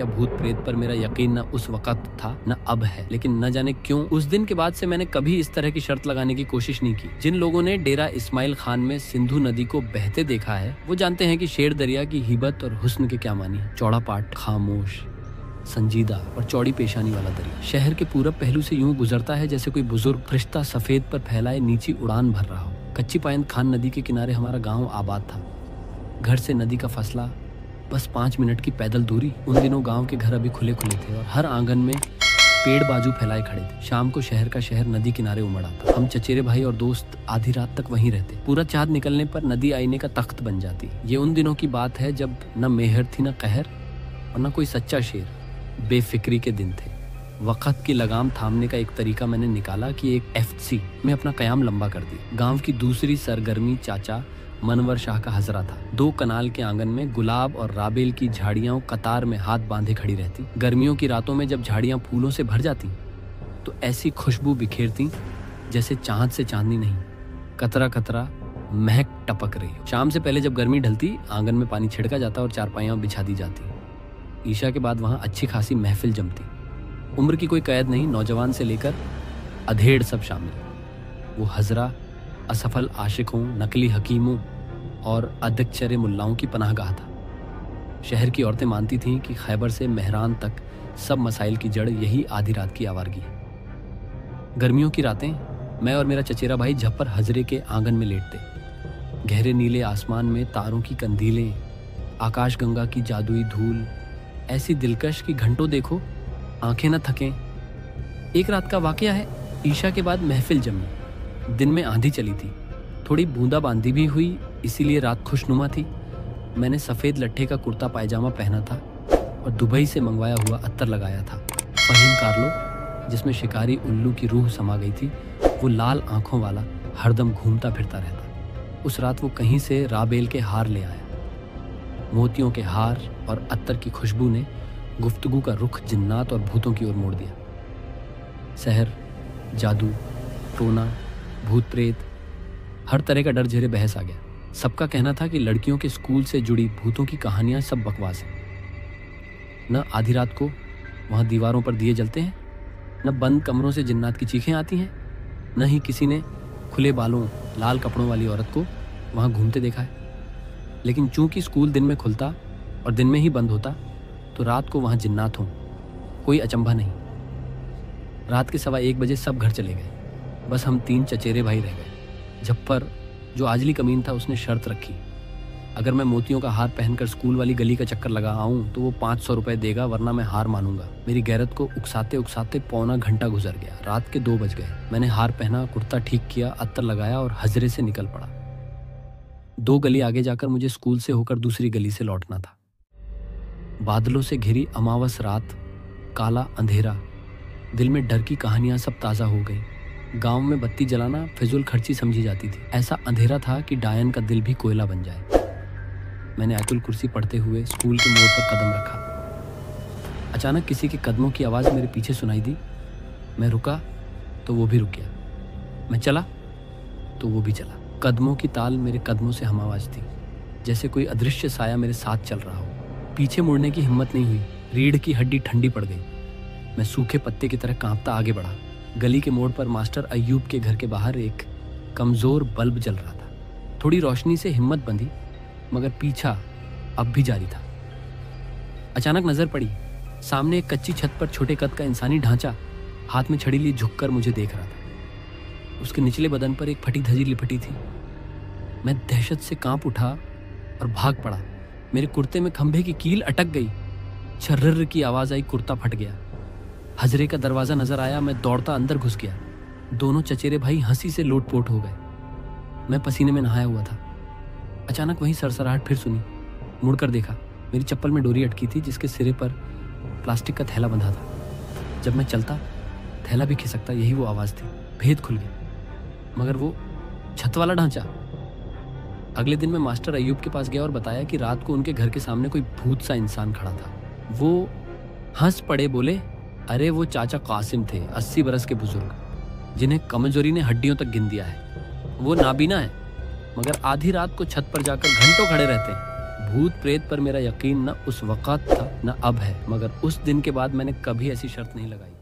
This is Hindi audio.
या भूत प्रेत पर मेरा यकीन न उस वक्त था न अब है, लेकिन न जाने क्यों उस दिन के बाद से मैंने कभी इस तरह की शर्त लगाने की कोशिश नहीं की। जिन लोगों ने डेरा इस्माइल खान में सिंधु नदी को बहते देखा है वो जानते हैं कि शेर दरिया की हिबत और हुस्न के क्या मानी है। चौड़ा पाट, खामोश, संजीदा और चौड़ी पेशानी वाला दरिया शहर के पूरब पहलू से यूं गुजरता है जैसे कोई बुजुर्ग फरिश्ता सफेद पर फैलाए नीची उड़ान भर रहा हो। कच्ची पायन खान नदी के किनारे हमारा गाँव आबाद था। घर से नदी का फासला बस 5 मिनट की पैदल दूरी। उन दिनों गांव के घर अभी खुले खुले थे और हर आंगन में पेड़ बाजू फैलाए खड़े थे। शाम को शहर का शहर नदी किनारे उमड़ आता। हम चचेरे भाई और दोस्त आधी रात तक वहीं रहते। पूरा चाँद निकलने पर नदी आईने का तख्त बन जाती। ये उन दिनों की बात है जब न मेहर थी न कहर और न कोई सच्चा शेर। बेफिक्री के दिन थे। वक्त की लगाम थामने का एक तरीका मैंने निकाला कि एक एफसी में अपना कयाम लंबा कर दिया। गांव की दूसरी सरगर्मी चाचा मनवर शाह का हजरा था। 2 कनाल के आंगन में गुलाब और राबेल की झाड़ियां कतार में हाथ बांधे खड़ी रहती। गर्मियों की रातों में जब झाड़ियां फूलों से भर जाती तो ऐसी खुशबू बिखेरती जैसे चांद से चांदनी नहीं, कतरा कतरा महक टपक रही हो। शाम से पहले जब गर्मी ढलती आंगन में पानी छिड़का जाता और चारपाइयां बिछा दी जाती। ईशा के बाद वहां अच्छी खासी महफिल जमती। उम्र की कोई कैद नहीं, नौजवान से लेकर अधेड़ सब शामिल। वो हजरा असफल आशिकों, नकली हकीमों और अध्यक्षरे मुल्लाओं की पनाहगाह था। शहर की औरतें मानती थीं कि खैबर से मेहरान तक सब मसाइल की जड़ यही आधी रात की आवारगी है। गर्मियों की रातें मैं और मेरा चचेरा भाई झप्पर हजरे के आंगन में लेटते। गहरे नीले आसमान में तारों की कंदीलें, आकाश गंगा की जादुई धूल ऐसी दिलकश कि घंटों देखो आंखें न थकें। एक रात का वाकया है। ईशा के बाद महफिल जमी। दिन में आंधी चली थी, थोड़ी बूंदाबांदी भी हुई, इसीलिए रात खुशनुमा थी। मैंने सफ़ेद लट्ठे का कुर्ता पायजामा पहना था और दुबई से मंगवाया हुआ अत्तर लगाया था। फहीम कार्लो, जिसमें शिकारी उल्लू की रूह समा गई थी, वो लाल आंखों वाला हरदम घूमता फिरता रहता। उस रात वो कहीं से राबेल के हार ले आया। मोतियों के हार और अत्तर की खुशबू ने गुफ्तगू का रुख जिन्नात और भूतों की ओर मोड़ दिया। सहर, जादू, टोना, भूत प्रेत, हर तरह का डर झेरे बहस आ गया। सबका कहना था कि लड़कियों के स्कूल से जुड़ी भूतों की कहानियां सब बकवास हैं। न आधी रात को वहां दीवारों पर दिए जलते हैं, न बंद कमरों से जिन्नात की चीखें आती हैं, न ही किसी ने खुले बालों लाल कपड़ों वाली औरत को वहां घूमते देखा है। लेकिन चूंकि स्कूल दिन में खुलता और दिन में ही बंद होता तो रात को वहां जिन्नात हों कोई अचंभा नहीं। रात के 1:15 बजे सब घर चले गए। बस हम 3 चचेरे भाई रह गए। झप्पर, जो आजली कमीन था, उसने शर्त रखी, अगर मैं मोतियों का हार पहनकर स्कूल वाली गली का चक्कर लगा आऊं तो वो 500 रुपए देगा, वरना मैं हार मानूंगा। मेरी गैरत को उकसाते उकसाते पौना घंटा गुजर गया। रात के 2 बज गए। मैंने हार पहना, कुर्ता ठीक किया, अत्तर लगाया और हजरे से निकल पड़ा। 2 गली आगे जाकर मुझे स्कूल से होकर दूसरी गली से लौटना था। बादलों से घिरी अमावस रात, काला अंधेरा, दिल में डर की कहानियां सब ताज़ा हो गई। गांव में बत्ती जलाना फिजूल खर्ची समझी जाती थी। ऐसा अंधेरा था कि डायन का दिल भी कोयला बन जाए। मैंने आयतुल कुर्सी पढ़ते हुए स्कूल के मोड़ पर कदम रखा। अचानक किसी के कदमों की आवाज़ मेरे पीछे सुनाई दी। मैं रुका तो वो भी रुक गया। मैं चला तो वो भी चला। कदमों की ताल मेरे कदमों से हम आवाज़ थी, जैसे कोई अदृश्य साया मेरे साथ चल रहा हो। पीछे मुड़ने की हिम्मत नहीं हुई। रीढ़ की हड्डी ठंडी पड़ गई। मैं सूखे पत्ते की तरह कांपता आगे बढ़ा। गली के मोड़ पर मास्टर अय्यूब के घर के बाहर एक कमजोर बल्ब जल रहा था। थोड़ी रोशनी से हिम्मत बंधी, मगर पीछा अब भी जारी था। अचानक नजर पड़ी, सामने एक कच्ची छत पर छोटे कद का इंसानी ढांचा हाथ में छड़ी लिए झुककर मुझे देख रहा था। उसके निचले बदन पर एक फटी धजी लिपटी थी। मैं दहशत से कांप उठा और भाग पड़ा। मेरे कुर्ते में खंभे की कील अटक गई। छर्रर की आवाज आई, कुर्ता फट गया। हजरे का दरवाजा नजर आया। मैं दौड़ता अंदर घुस गया। दोनों चचेरे भाई हंसी से लोटपोट हो गए। मैं पसीने में नहाया हुआ था। अचानक वहीं सरसराहट फिर सुनी। मुड़कर देखा, मेरी चप्पल में डोरी अटकी थी जिसके सिरे पर प्लास्टिक का थैला बंधा था। जब मैं चलता थैला भी खिसकता, यही वो आवाज़ थी। भेद खुल गया, मगर वो छत वाला ढांचा। अगले दिन मैं मास्टर अय्यूब के पास गया और बताया कि रात को उनके घर के सामने कोई भूत सा इंसान खड़ा था। वो हंस पड़े, बोले, अरे वो चाचा कासिम थे, 80 बरस के बुजुर्ग, जिन्हें कमजोरी ने हड्डियों तक गिन दिया है। वो नाबीना है, मगर आधी रात को छत पर जाकर घंटों खड़े रहते हैं। भूत प्रेत पर मेरा यकीन न उस वक्त था न अब है, मगर उस दिन के बाद मैंने कभी ऐसी शर्त नहीं लगाई।